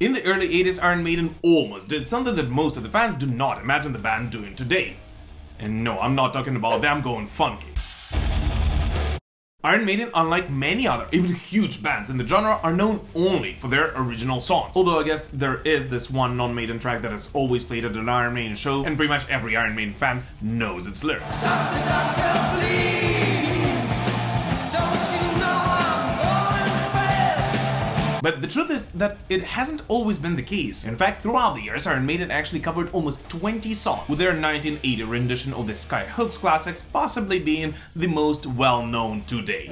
In the early 80s, Iron Maiden almost did something that most of the fans do not imagine the band doing today. And no, I'm not talking about them going funky. Iron Maiden, unlike many other, even huge bands in the genre, are known only for their original songs. Although I guess there is this one non-Maiden track that is always played at an Iron Maiden show, and pretty much every Iron Maiden fan knows its lyrics. Doctor, doctor, please, don't you know I'm going fast? But the truth is that it hasn't always been the case. In fact, throughout the years, Iron Maiden actually covered almost 20 songs, with their 1980 rendition of the Skyhooks classics possibly being the most well-known to date.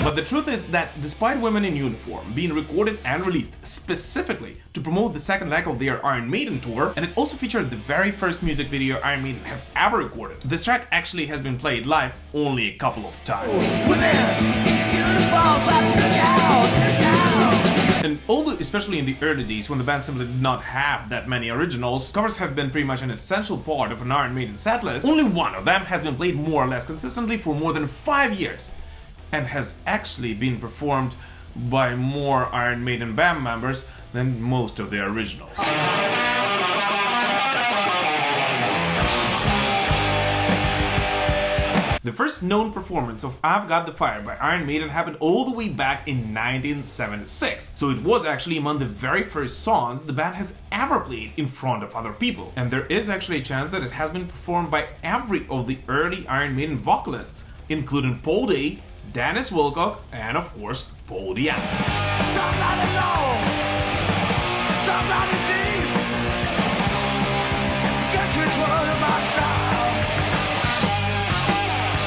But the truth is that despite Women in Uniform being recorded and released specifically to promote the second leg of their Iron Maiden tour, and it also featured the very first music video Iron Maiden have ever recorded, this track actually has been played live only a couple of times. And although, especially in the early days when the band simply did not have that many originals, covers have been pretty much an essential part of an Iron Maiden setlist, only one of them has been played more or less consistently for more than 5 years. And has actually been performed by more Iron Maiden band members than most of the originals. The first known performance of I've Got the Fire by Iron Maiden happened all the way back in 1976, so it was actually among the very first songs the band has ever played in front of other people. And there is actually a chance that it has been performed by every of the early Iron Maiden vocalists, including Paul Day, Dennis Wilcock, and of course, Paul Diano.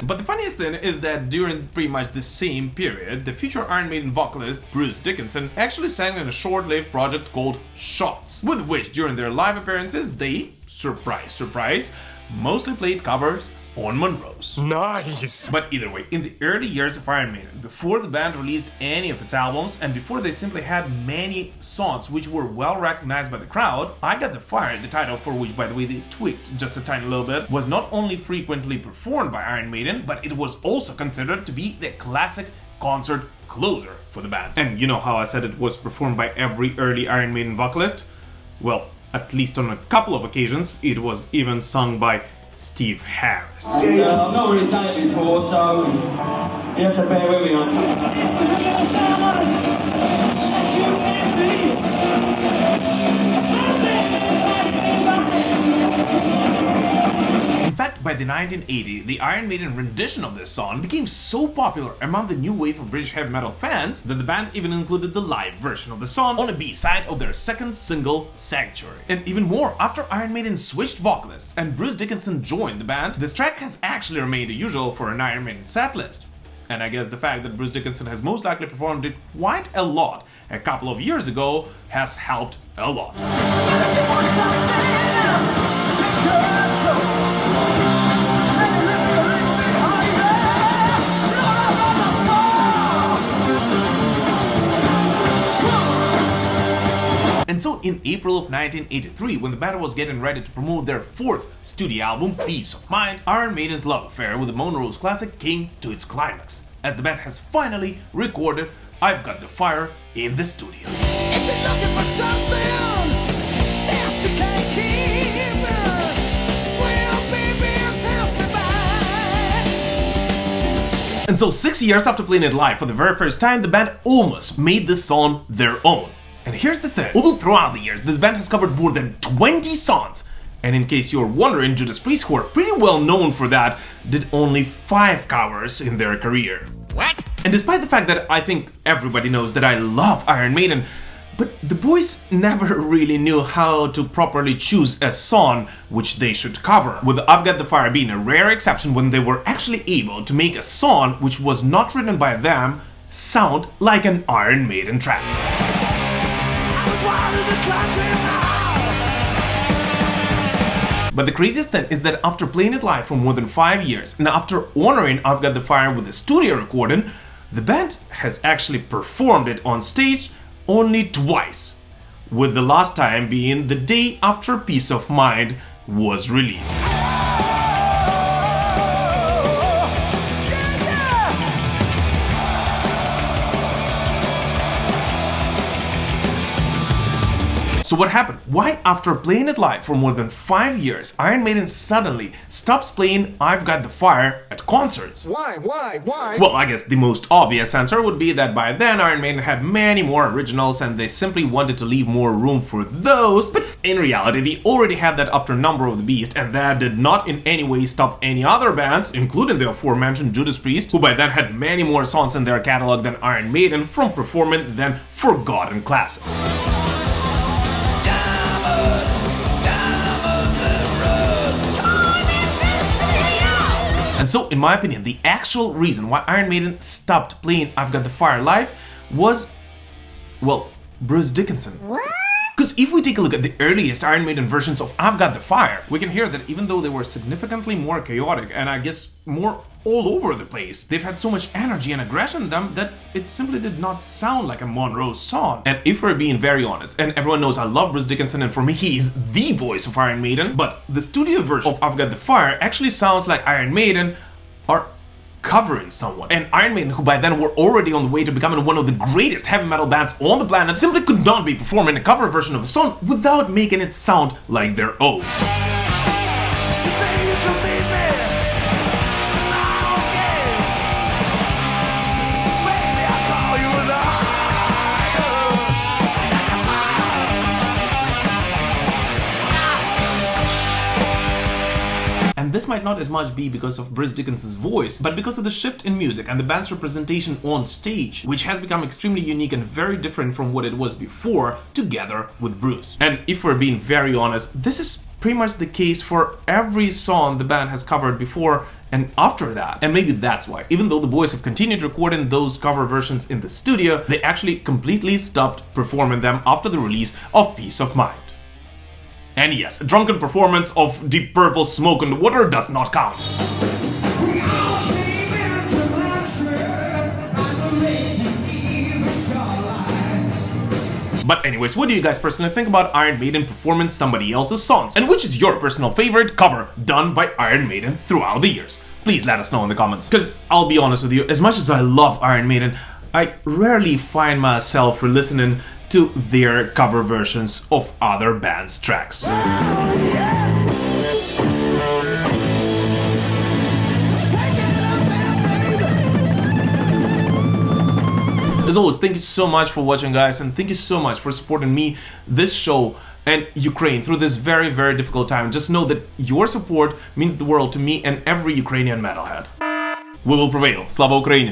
But the funniest thing is that during pretty much the same period, the future Iron Maiden vocalist Bruce Dickinson actually sang in a short-lived project called Shots, with which during their live appearances they, surprise, surprise, mostly played covers on Montrose. Nice! But either way, in the early years of Iron Maiden, before the band released any of its albums, and before they simply had many songs which were well recognized by the crowd, I Got the Fire, the title for which, by the way, they tweaked just a tiny little bit, was not only frequently performed by Iron Maiden, but it was also considered to be the classic concert closer for the band. And you know how I said it was performed by every early Iron Maiden vocalist? Well, at least on a couple of occasions, it was even sung by Steve Harris. I've not really done it before, so you have to bear with me on In fact, by the 1980, the Iron Maiden rendition of this song became so popular among the new wave of British heavy metal fans that the band even included the live version of the song on a B-side of their second single, Sanctuary. And even more, after Iron Maiden switched vocalists and Bruce Dickinson joined the band, this track has actually remained the usual for an Iron Maiden setlist. And I guess the fact that Bruce Dickinson has most likely performed it quite a lot a couple of years ago has helped a lot. And so in April of 1983, when the band was getting ready to promote their fourth studio album, Peace of Mind, Iron Maiden's love affair with the Montrose classic came to its climax, as the band has finally recorded I've Got the Fire in the studio. If you're looking for something that you can't keep, well, baby, pass me by. And so 6 years after playing it live for the very first time, the band almost made this song their own. And here's the thing, although throughout the years this band has covered more than 20 songs, and in case you're wondering, Judas Priest, who are pretty well known for that, did only 5 covers in their career. What? And despite the fact that I think everybody knows that I love Iron Maiden, but the boys never really knew how to properly choose a song which they should cover, with I've Got the Fire being a rare exception when they were actually able to make a song which was not written by them sound like an Iron Maiden track. But the craziest thing is that after playing it live for more than 5 years, and after honoring I've Got the Fire with a studio recording, the band has actually performed it on stage only twice, with the last time being the day after Peace of Mind was released. So what happened? Why, after playing it live for more than 5 years, Iron Maiden suddenly stops playing I've Got the Fire at concerts? Why? Well, I guess the most obvious answer would be that by then Iron Maiden had many more originals and they simply wanted to leave more room for those, but in reality they already had that after Number of the Beast, and that did not in any way stop any other bands, including the aforementioned Judas Priest, who by then had many more songs in their catalog than Iron Maiden, from performing then forgotten classics. And so, in my opinion, the actual reason why Iron Maiden stopped playing I've Got the Fire live was, well, Bruce Dickinson. Because if we take a look at the earliest Iron Maiden versions of I've Got the Fire, we can hear that even though they were significantly more chaotic and I guess more all over the place, they've had so much energy and aggression in them that it simply did not sound like a Montrose song. And if we're being very honest, and everyone knows I love Bruce Dickinson and for me he's the voice of Iron Maiden, but the studio version of I've Got the Fire actually sounds like Iron Maiden are covering someone. And Iron Maiden, who by then were already on the way to becoming one of the greatest heavy metal bands on the planet, simply could not be performing a cover version of a song without making it sound like their own. And this might not as much be because of Bruce Dickinson's voice, but because of the shift in music and the band's representation on stage, which has become extremely unique and very different from what it was before, together with Bruce. And if we're being very honest, this is pretty much the case for every song the band has covered before and after that. And maybe that's why, even though the boys have continued recording those cover versions in the studio, they actually completely stopped performing them after the release of Peace of Mind. And yes, a drunken performance of Deep Purple's Smoke on the Water does not count. But anyways, what do you guys personally think about Iron Maiden performing somebody else's songs? And which is your personal favorite cover done by Iron Maiden throughout the years? Please let us know in the comments. Because I'll be honest with you, as much as I love Iron Maiden, I rarely find myself re-listening to their cover versions of other bands' tracks. As always, thank you so much for watching, guys, and thank you so much for supporting me, this show, and Ukraine through this very, very difficult time. Just know that your support means the world to me and every Ukrainian metalhead. We will prevail. Slava Ukraini!